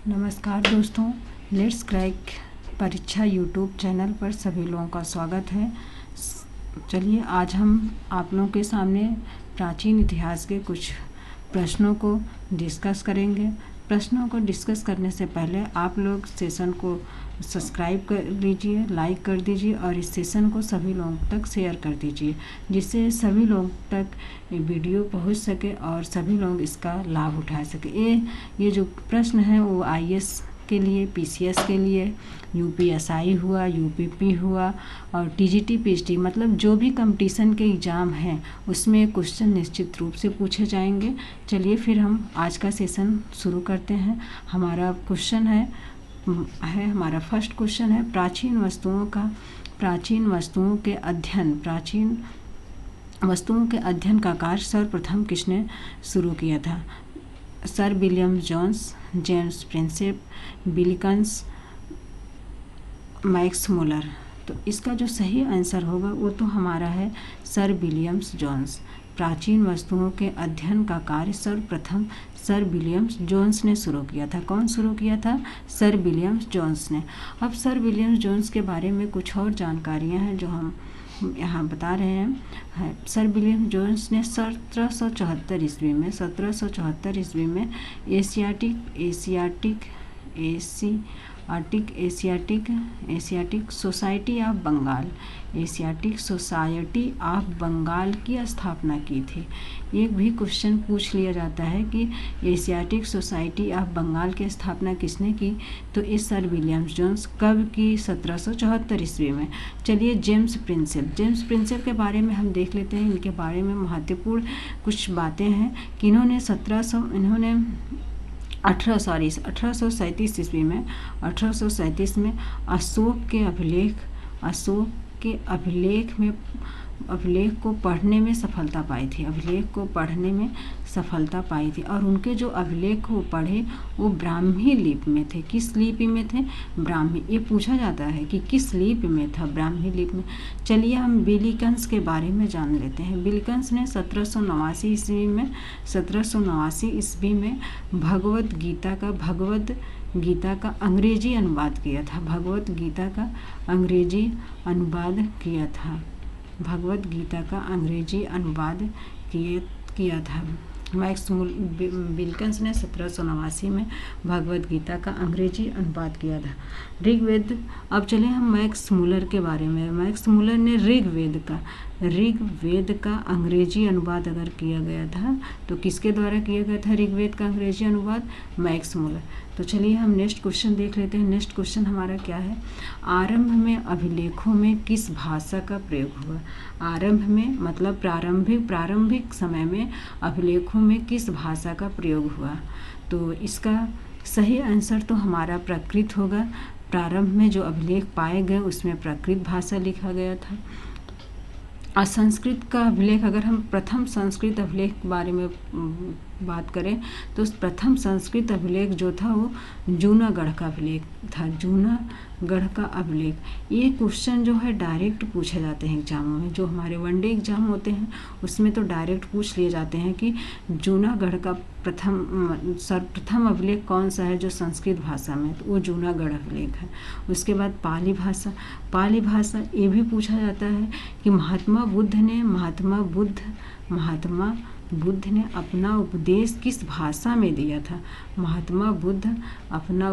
नमस्कार दोस्तों, let's crack परीक्षा यूट्यूब चैनल पर सभी लोगों का स्वागत है। चलिए आज हम आप लोगों के सामने प्राचीन इतिहास के कुछ प्रश्नों को डिस्कस करेंगे। प्रश्नों को डिस्कस करने से पहले आप लोग सेशन को सब्सक्राइब कर लीजिए, लाइक कर दीजिए और इस सेशन को सभी लोगों तक शेयर कर दीजिए, जिससे सभी लोगों तक वीडियो पहुंच सके और सभी लोग इसका लाभ उठा सके। ये जो प्रश्न है वो आईएएस के लिए, पीसीएस के लिए, यूपीएसआई हुआ, यूपीपी हुआ और टीजीटी पीएचडी, मतलब जो भी कंपटीशन के एग्ज़ाम हैं उसमें क्वेश्चन निश्चित रूप से पूछे जाएंगे। चलिए फिर हम आज का सेशन शुरू करते हैं। हमारा क्वेश्चन है हमारा फर्स्ट क्वेश्चन है प्राचीन वस्तुओं के अध्ययन का कार्य सर्वप्रथम किसने शुरू किया था? Sir William Jones, James Prinsep, Wilkins, Max Muller. तो इसका जो सही आंसर होगा वो तो हमारा है सर विलियम्स जोन्स। प्राचीन वस्तुओं के अध्ययन का कार्य सर्वप्रथम सर विलियम्स जोन्स ने शुरू किया था। कौन शुरू किया था? सर विलियम्स जोन्स ने। अब सर विलियम्स जोन्स के बारे में कुछ और जानकारियां हैं जो हम यहाँ बता रहे हैं। सर विलियम जोन्स ने 1774 ईस्वी में एशियाटिक सोसाइटी ऑफ बंगाल की स्थापना की थी। एक भी क्वेश्चन पूछ लिया जाता है कि एशियाटिक सोसाइटी ऑफ बंगाल की स्थापना किसने की, तो इस सर विलियम्स जोन्स कब की? 1774 ईस्वी में। चलिए जेम्स प्रिंसेप के बारे में हम देख लेते हैं। इनके बारे में महत्वपूर्ण कुछ बातें हैं कि इन्होंने 1837 ईस्वी में अशोक के अभिलेख को पढ़ने में सफलता पाई थी और उनके जो अभिलेख वो पढ़े वो ब्राह्मी लिपि में थे। किस लिपि में थे? ब्राह्मी। ये पूछा जाता है कि किस लिपि में था? ब्राह्मी लिपि में। चलिए हम विल्किंस के बारे में जान लेते हैं। विल्किंस ने 1789 ईस्वी में भगवद गीता का अंग्रेजी अनुवाद किया था। मैक्स विल्किंस ने 1789 में भगवद गीता का अंग्रेजी अनुवाद किया था। ऋग्वेद। अब चले हम मैक्स मुलर के बारे में। मैक्स मुलर ने ऋग्वेद का अंग्रेजी अनुवाद अगर किया गया था तो किसके द्वारा किया गया था ऋग्वेद का अंग्रेजी अनुवाद? Max Muller. तो चलिए हम नेक्स्ट क्वेश्चन देख लेते हैं। नेक्स्ट क्वेश्चन हमारा क्या है? आरंभ में अभिलेखों में किस भाषा का प्रयोग हुआ? आरंभ में मतलब प्रारंभिक समय में अभिलेखों में किस भाषा का प्रयोग हुआ? तो इसका सही आंसर तो हमारा प्राकृत होगा। प्रारंभ में जो अभिलेख पाए गए उसमें प्राकृत भाषा लिखा गया था। संस्कृत का अभिलेख, अगर हम प्रथम संस्कृत अभिलेख के बारे में बात करें तो उस प्रथम संस्कृत अभिलेख जो था वो जूनागढ़ का अभिलेख था। जूनागढ़ का अभिलेख। ये क्वेश्चन जो है डायरेक्ट पूछे जाते हैं एग्जामों में। जो हमारे वनडे एग्जाम होते हैं उसमें तो डायरेक्ट पूछ लिए जाते हैं कि जूनागढ़ का सर्वप्रथम अभिलेख कौन सा है जो संस्कृत भाषा में, तो वो जूनागढ़ अभिलेख है। उसके बाद पाली भाषा ये भी पूछा जाता है कि महात्मा बुद्ध ने अपना उपदेश किस भाषा में दिया था? महात्मा बुद्ध अपना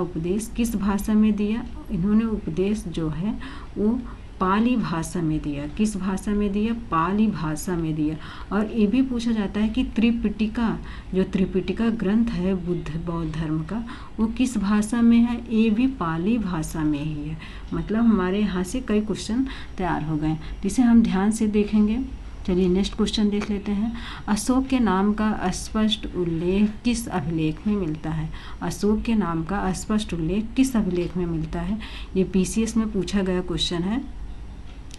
उपदेश किस भाषा में दिया? इन्होंने उपदेश जो है वो पाली भाषा में दिया। किस भाषा में दिया? पाली भाषा में दिया। और ये भी पूछा जाता है कि त्रिपिटिका ग्रंथ है बौद्ध धर्म का, वो किस भाषा में है? ये भी पाली भाषा में ही है। मतलब हमारे यहाँ से कई क्वेश्चन तैयार हो गए जिसे हम ध्यान से देखेंगे। चलिए नेक्स्ट क्वेश्चन देख लेते हैं। अशोक के नाम का स्पष्ट उल्लेख किस अभिलेख में मिलता है? अशोक के नाम का स्पष्ट उल्लेख किस अभिलेख में मिलता है? ये पीसीएस में पूछा गया क्वेश्चन है।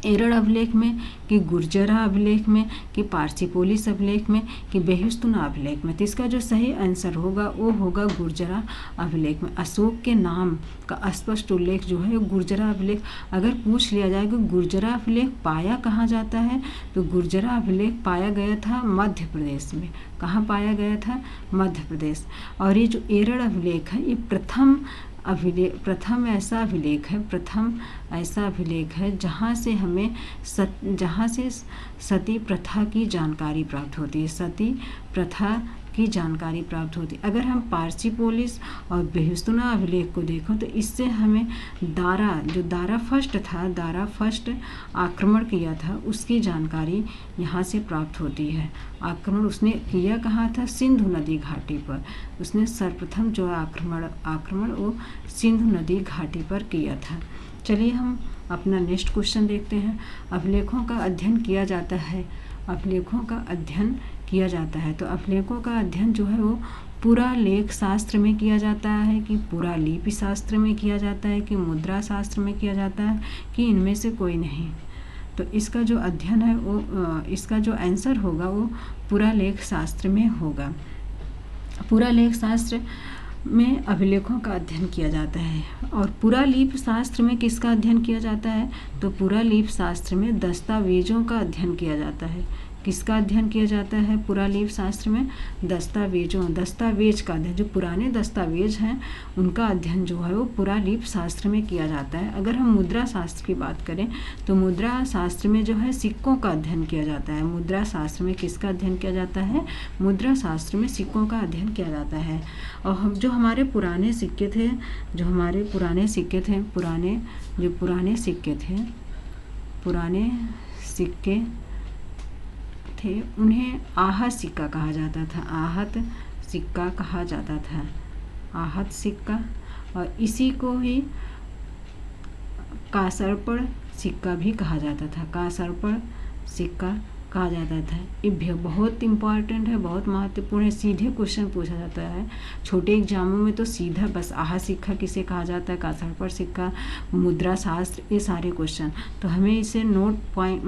एरड़ अभिलेख में, कि गुर्जरा अभिलेख में, कि पार्सिपोलिस अभिलेख में, कि बेहिस्तुना अभिलेख में। तो इसका जो सही आंसर होगा वो होगा गुर्जरा अभिलेख में। अशोक के नाम का स्पष्ट उल्लेख जो है गुर्जरा अभिलेख। अगर पूछ लिया जाए कि गुर्जरा अभिलेख पाया कहाँ जाता है, तो गुर्जरा अभिलेख पाया गया था मध्य प्रदेश में। कहाँ पाया गया था? मध्य प्रदेश। और ये जो एरड़ अभिलेख है ये प्रथम ऐसा अभिलेख है जहाँ से हमें सती प्रथा की जानकारी प्राप्त होती है। सती प्रथा की जानकारी प्राप्त होती है। अगर हम पार्सिपोलिस और बेहिस्तुना अभिलेख को देखो तो इससे हमें दारा फर्स्ट आक्रमण किया था उसकी जानकारी यहाँ से प्राप्त होती है। आक्रमण उसने किया कहाँ था? सिंधु नदी घाटी पर। उसने सर्वप्रथम जो आक्रमण वो सिंधु नदी घाटी पर किया था। चलिए हम अपना नेक्स्ट क्वेश्चन देखते हैं। अभिलेखों का अध्ययन किया जाता है। तो अभिलेखों का अध्ययन जो है वो पुरालेख शास्त्र में किया जाता है, कि पुरालिपि शास्त्र में किया जाता है, कि मुद्रा शास्त्र में किया जाता है, कि इनमें से कोई नहीं। तो इसका जो अध्ययन है वो इसका जो आंसर होगा वो पुरालेख शास्त्र में होगा। पुरालेख शास्त्र में अभिलेखों का अध्ययन किया जाता है। और पुरालिपि शास्त्र में किसका अध्ययन किया जाता है? तो पुरालिपि शास्त्र में दस्तावेजों का अध्ययन किया जाता है। किसका अध्ययन किया जाता है? पुरालिपि शास्त्र में दस्तावेज का अध्ययन, जो पुराने दस्तावेज हैं उनका अध्ययन जो है वो पुरालिपि शास्त्र में किया जाता है। अगर हम मुद्रा शास्त्र की बात करें तो मुद्रा शास्त्र में जो है सिक्कों का अध्ययन किया जाता है। मुद्रा शास्त्र में किसका अध्ययन किया जाता है? मुद्रा शास्त्र में सिक्कों का अध्ययन किया जाता है। और हम जो हमारे पुराने सिक्के थे पुराने सिक्के थे उन्हें आहत सिक्का कहा जाता था। आहत सिक्का। और इसी को ही कासरपड़ सिक्का भी कहा जाता था। ये भी बहुत इम्पॉर्टेंट है, बहुत महत्वपूर्ण है। सीधे क्वेश्चन पूछा जाता है छोटे एग्जामों में, तो सीधा बस आहा सिक्का किसे कहा जाता है, कासरपड़ सिक्का, मुद्रा शास्त्र, ये सारे क्वेश्चन। तो हमें इसे नोट पॉइंट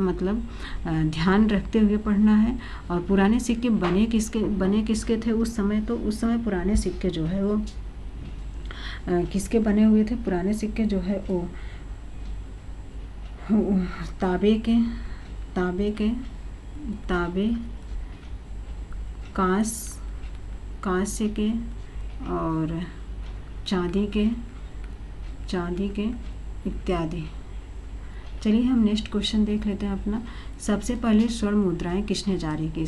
ध्यान रखते हुए पढ़ना है। और पुराने सिक्के बने किसके थे उस समय? तो उस समय पुराने सिक्के जो है वो किसके बने हुए थे? पुराने सिक्के जो है वो तांबे, कांस्य के और चांदी के इत्यादि। चलिए हम नेक्स्ट क्वेश्चन देख लेते हैं अपना। सबसे पहले स्वर्ण मुद्राएं किसने जारी की?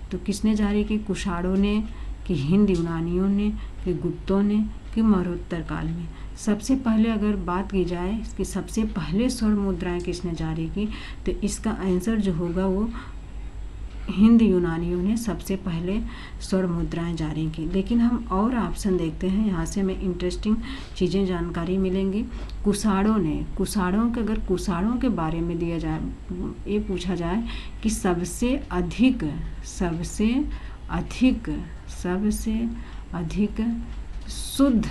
तो किसने जारी की? कुषाणों ने, कि हिंद यूनानियों ने, कि गुप्तों ने, कि मरणोत्तर काल में। सबसे पहले अगर बात की जाए कि सबसे पहले स्वर्ण मुद्राएं किसने जारी की, तो इसका आंसर जो होगा वो हिंद यूनानियों ने सबसे पहले स्वर्ण मुद्राएं जारी की। लेकिन हम और ऑप्शन देखते हैं, यहाँ से हमें इंटरेस्टिंग चीज़ें जानकारी मिलेंगी। कुषाणों के बारे में दिया जाए, ये पूछा जाए कि सबसे अधिक शुद्ध,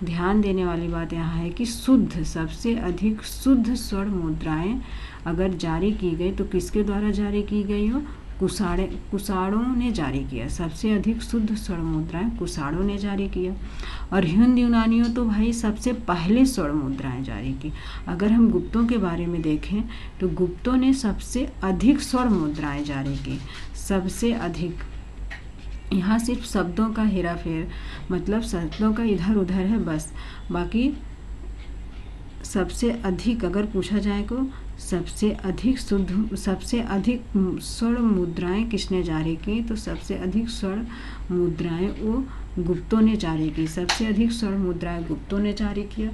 ध्यान देने वाली बात यहाँ है कि सबसे अधिक शुद्ध स्वर्ण मुद्राएं अगर जारी की गई तो किसके द्वारा जारी की गई हो? कुषाणों ने जारी किया। सबसे अधिक शुद्ध स्वर्ण मुद्राएं कुषाणों ने जारी किया। और हिंद यूनानियों तो भाई सबसे पहले स्वर्ण मुद्राएं जारी की। अगर हम गुप्तों के बारे में देखें तो गुप्तों ने सबसे अधिक स्वर्ण मुद्राएं जारी की, सबसे अधिक। यहाँ सिर्फ शब्दों का हेराफेर, मतलब शब्दों का इधर उधर है बस। बाकी सबसे अधिक अगर पूछा जाए तो सबसे अधिक स्वर्ण मुद्राएं किसने जारी की? तो सबसे अधिक स्वर्ण मुद्राएं वो गुप्तों ने जारी की। सबसे अधिक स्वर्ण मुद्राएं गुप्तों ने जारी किया।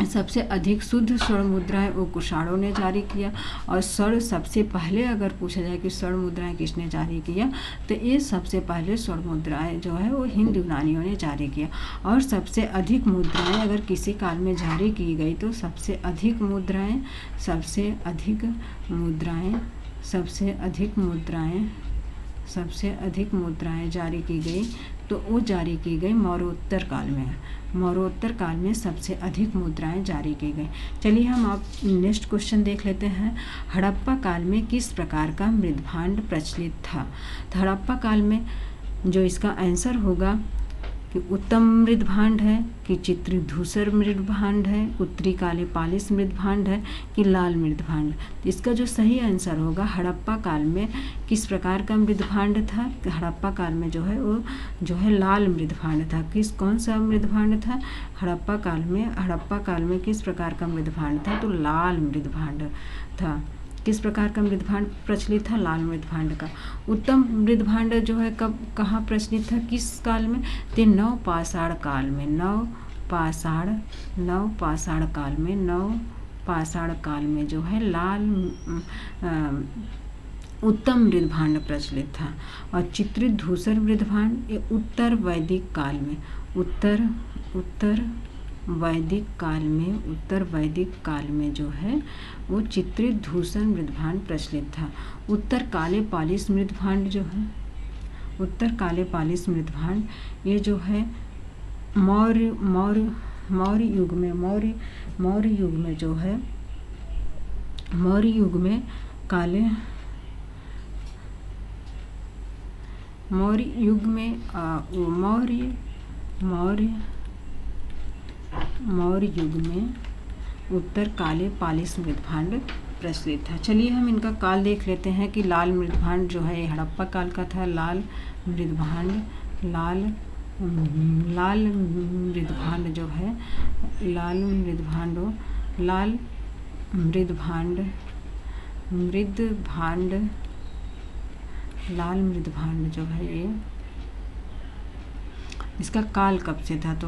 सबसे अधिक शुद्ध स्वर्ण मुद्राएं वो कुषाणों ने जारी किया। और स्वर्ण सबसे पहले अगर पूछा जाए कि स्वर्ण मुद्राएं किसने जारी किया, तो ये सबसे पहले स्वर्ण मुद्राएं जो है वो हिंद यूनानियों ने जारी किया। और सबसे अधिक मुद्राएं अगर किसी काल में जारी की गई तो सबसे अधिक मुद्राएं जारी की गई तो वो जारी की गई मौर्योत्तर काल में। मौर्योत्तर काल में सबसे अधिक मुद्राएं जारी की गई। चलिए हम आप नेक्स्ट क्वेश्चन देख लेते हैं। हड़प्पा काल में किस प्रकार का मृदभांड प्रचलित था? तो हड़प्पा काल में जो इसका आंसर होगा कि उत्तम मृदभांड है, कि चित्रित धूसर मृदभांड है, उत्तरी काले पालिश मृदभांड है, कि लाल मृदभांड। तो इसका जो सही आंसर होगा, हड़प्पा काल में किस प्रकार का मृदभांड था? हड़प्पा काल में जो है वो जो है लाल मृदभांड था। कौन सा मृदभांड था? हड़प्पा काल में किस प्रकार का मृदभांड था? तो लाल मृदभांड था। किस प्रकार का मृदभांड प्रचलित था? लाल मृदभांड का। उत्तम मृदभांड जो है कब कहाँ प्रचलित था, किस काल में? तो नवपाषाण काल में। नवपाषाण काल में जो है लाल उत्तम मृदभांड प्रचलित था। और चित्रित धूसर मृदभांड ये उत्तर वैदिक काल में जो है वो चित्रित धूसर मृदभांड प्रचलित था। उत्तर काले पालिश मृदभांड ये जो है मौर्य युग में उत्तर काले पालिश मृदभांड प्रचलित था। चलिए हम इनका काल देख लेते हैं कि लाल मृदभांड जो है हड़प्पा काल का था। लाल मृदभांड जो है लाल मृदभांड जो है ये इसका काल कब से था? तो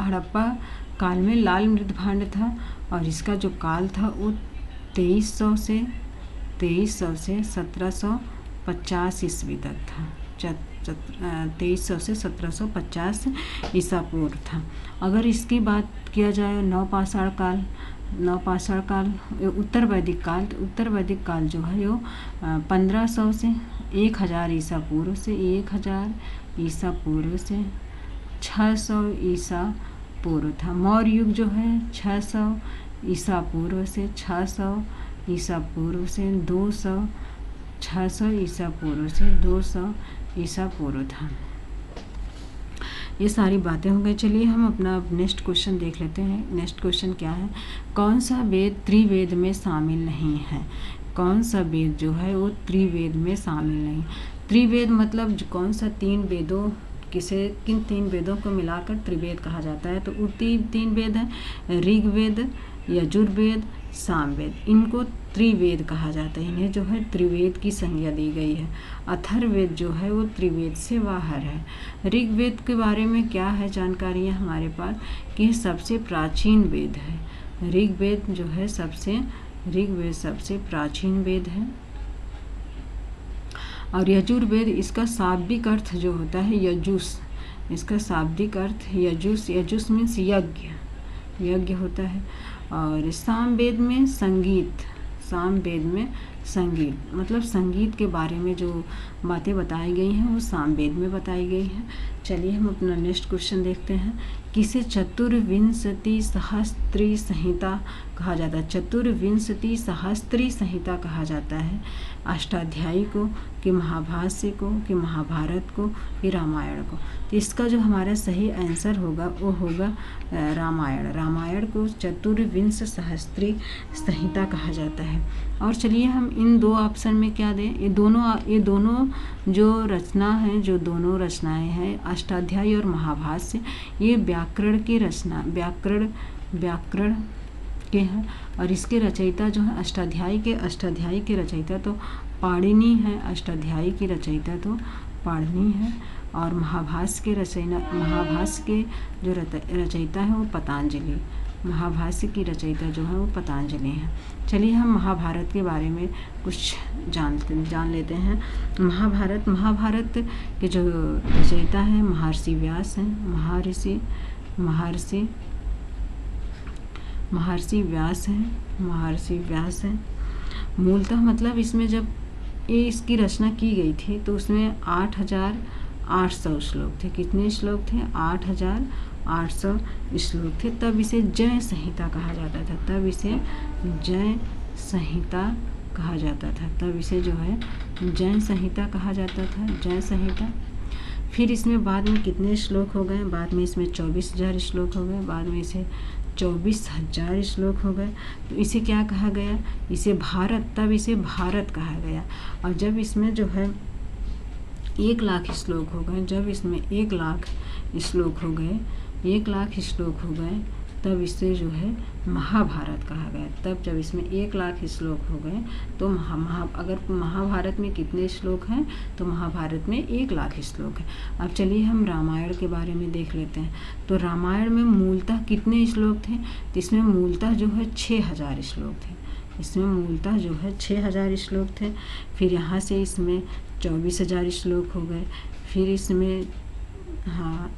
हड़प्पा काल में लाल मृदभांड था और इसका जो काल था वो 2300 से 1750 ईस्वी तक था। 2300 से 1750 ईसा पूर्व था। अगर इसकी बात किया जाए नवपाषाण काल उत्तर वैदिक काल जो है वो 1500 से 1000 ईसा पूर्व से 600 ईसा पूर्व था। मौर्य युग जो है 600 ईसा पूर्व से 600 ईसा पूर्व से 200 ईसा पूर्व था। ये सारी बातें हो गई। चलिए हम अपना नेक्स्ट क्वेश्चन देख लेते हैं। नेक्स्ट क्वेश्चन क्या है? कौन सा वेद त्रिवेद में शामिल नहीं है? कौन सा वेद जो है वो त्रिवेद में शामिल नहीं? त्रिवेद मतलब कौन सा किन 3 वेदों को मिलाकर त्रिवेद कहा जाता है? तो 3 वेद हैं, ऋग्वेद, यजुर्वेद, सामवेद। इनको त्रिवेद कहा जाता है। इन्हें जो है त्रिवेद की संज्ञा दी गई है। अथर्ववेद जो है वो त्रिवेद से बाहर है। ऋग्वेद के बारे में क्या है जानकारियाँ हमारे पास कि सबसे प्राचीन वेद है। ऋग्वेद सबसे प्राचीन वेद है। और यजुर्वेद इसका शाब्दिक अर्थ जो होता है यजुस, इसका शाब्दिक अर्थ यजुस मीन्स यज्ञ होता है। और सामवेद में संगीत मतलब संगीत के बारे में जो बातें बताई गई हैं वो सामवेद में बताई गई हैं। चलिए हम अपना नेक्स्ट क्वेश्चन देखते हैं। किसे चतुर्विंशति सहस्त्री संहिता कहा जाता है? चतुर्विंशति सहस्त्री संहिता कहा जाता है अष्टाध्यायी को, कि महाभाष्य को, कि महाभारत को, कि रामायण को। तो इसका जो हमारा सही आंसर होगा वो होगा रामायण को चतुर्विंश सहस्त्री संहिता कहा जाता है। और चलिए हम इन 2 ऑप्शन में क्या दें? ये दोनों जो दोनों रचनाएं हैं अष्टाध्यायी और महाभाष्य, ये व्याकरण के हैं। और इसके रचयिता जो है अष्टाध्यायी के रचयिता तो पाणिनि है। अष्टाध्यायी की रचयिता तो पाणिनि है। और महाभाष्य के जो रचयिता है वो पतंजलि। महाभाष्य की रचयिता जो है वो पतंजलि है। चलिए हम महाभारत के बारे में कुछ जान लेते हैं। महाभारत के जो रचयिता है महर्षि व्यास हैं। महर्षि व्यास हैं। मूलतः मतलब इसमें जब इसकी रचना की गई थी तो उसमें 800 श्लोक थे। कितने श्लोक थे? 8800 श्लोक थे। तब इसे जय संहिता कहा जाता था। तब इसे जय संहिता कहा जाता था। तब इसे जो है जय संहिता कहा जाता था, जय संहिता। फिर इसमें बाद में कितने श्लोक हो गए? बाद में इसमें 24,000 श्लोक हो गए। बाद में इसे 24,000 श्लोक हो गए। तो इसे क्या कहा गया? इसे भारत, तब इसे भारत कहा गया। और जब इसमें जो है 1,00,000 श्लोक हो गए, जब इसमें 1,00,000 श्लोक हो गए, 1,00,000 श्लोक हो गए, तब इसे जो है महाभारत कहा गया। तब जब इसमें 1,00,000 श्लोक हो गए तो अगर महाभारत में कितने श्लोक हैं? तो महाभारत में 1,00,000 श्लोक हैं। अब चलिए हम रामायण के बारे में देख लेते हैं। तो रामायण में मूलतः कितने श्लोक थे? तो इसमें मूलतः जो है 6,000 श्लोक थे। इसमें मूलतः जो है 6,000 श्लोक थे। फिर यहाँ से इसमें 24,000 श्लोक हो गए। फिर इसमें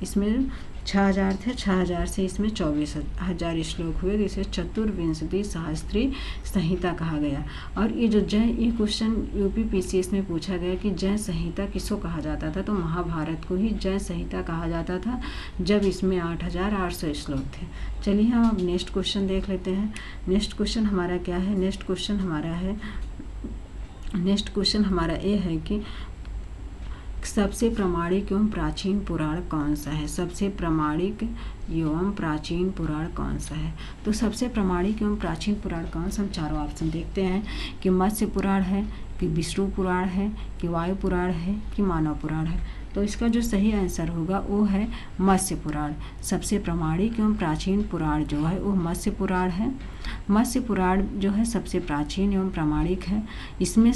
इसमें 6,000 थे, 6,000 से इसमें 24,000 श्लोक हुए। इसे चतुर्विंशति सहस्त्री संहिता कहा गया। और ये जो जय, ये क्वेश्चन UPPCS में पूछा गया कि जय संहिता किसको कहा जाता था? तो महाभारत को ही जय संहिता कहा जाता था, जब इसमें 8,800 श्लोक थे। चलिए हम अब नेक्स्ट क्वेश्चन देख लेते हैं। नेक्स्ट क्वेश्चन हमारा क्या है? नेक्स्ट क्वेश्चन हमारा ये है कि सबसे प्रामाणिक एवं प्राचीन पुराण कौन सा है? सबसे प्रामाणिक एवं प्राचीन पुराण कौन सा है? तो सबसे प्रामाणिक एवं प्राचीन पुराण कौन सा? हम चारों ऑप्शन देखते हैं कि मत्स्य पुराण है, कि विष्णु पुराण है, कि वायु पुराण है, कि मानव पुराण है। तो इसका जो सही आंसर होगा वो है मत्स्य पुराण। सबसे प्रामाणिक एवं प्राचीन पुराण जो है वो मत्स्य पुराण है। मत्स्य पुराण जो है सबसे प्राचीन एवं प्रामाणिक है। इसमें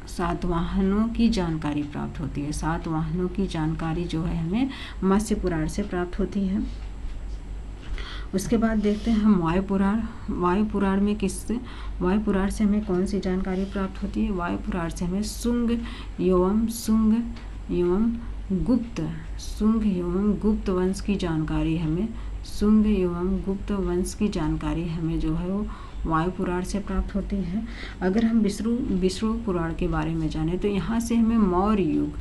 सात वाहनों की जानकारी प्राप्त होती है। 7 वाहनों की जानकारी जो है हमें मत्स्य पुराण से प्राप्त होती है। उसके बाद देखते हैं हम वायु पुराण। वायु पुराण में वायु पुराण से हमें कौन सी जानकारी प्राप्त होती है? वायु पुराण से हमें शुंग एवं गुप्त वंश की जानकारी हमें जो है वो वायु पुराण से प्राप्त होती है। अगर हम विष्णु पुराण के बारे में जाने तो यहाँ से हमें मौर्य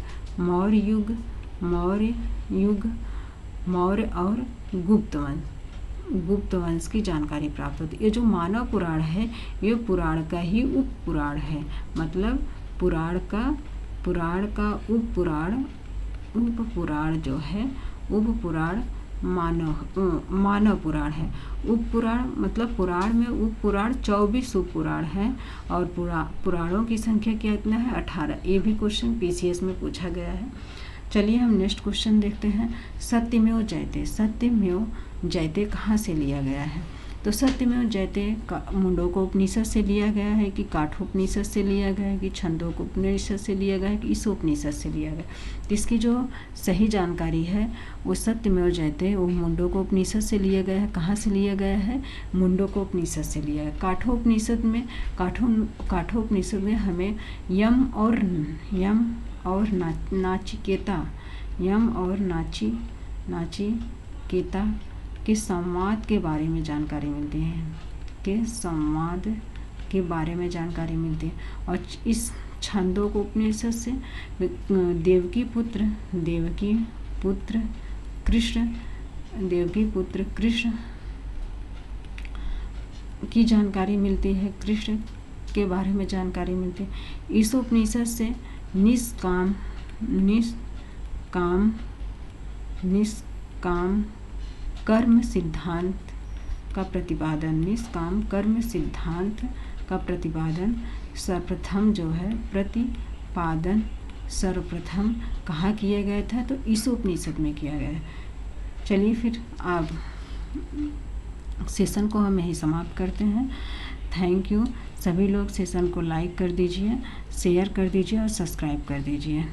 और गुप्त वंश की जानकारी प्राप्त होती है। ये जो मानव पुराण है ये पुराण का ही उप पुराण है। मतलब पुराण का उप पुराण जो है उप पुराण मानव पुराण है। उप पुराण मतलब पुराण में उप पुराण 24 उप पुराण है। और पुराणों की संख्या कितना है? 18। ये भी क्वेश्चन PCS में पूछा गया है। चलिए हम नेक्स्ट क्वेश्चन देखते हैं। सत्यमेव जयते कहाँ से लिया गया है? तो सत्यमेव जयते मुंडकोपनिषद से लिया गया है, कि काठोपनिषद से लिया गया है, कि छंदोकोपनिषद से लिया गया है, कि ईशोपनिषद से लिया गया। तो इसकी जो सही जानकारी है वो सत्यमेव जयते वो मुंडकोपनिषद से लिया गया है। कहाँ से लिया गया है? मुंडकोपनिषद से लिया गया। काठोपनिषद में हमें यम और नाचिकेता के संवाद के बारे में जानकारी मिलती है। और इस छंदोकोपनिषद से देवकी पुत्र कृष्ण की जानकारी मिलती है। कृष्ण के बारे में जानकारी मिलती है। ईशोपनिषद से निष्काम कर्म सिद्धांत का प्रतिपादन सर्वप्रथम कहाँ किया गया था? तो ईशोपनिषद में किया गया है। चलिए फिर अब सेशन को हम यहीं समाप्त करते हैं। Thank you. सभी लोग सेशन को लाइक कर दीजिए, शेयर कर दीजिए और सब्सक्राइब कर दीजिए।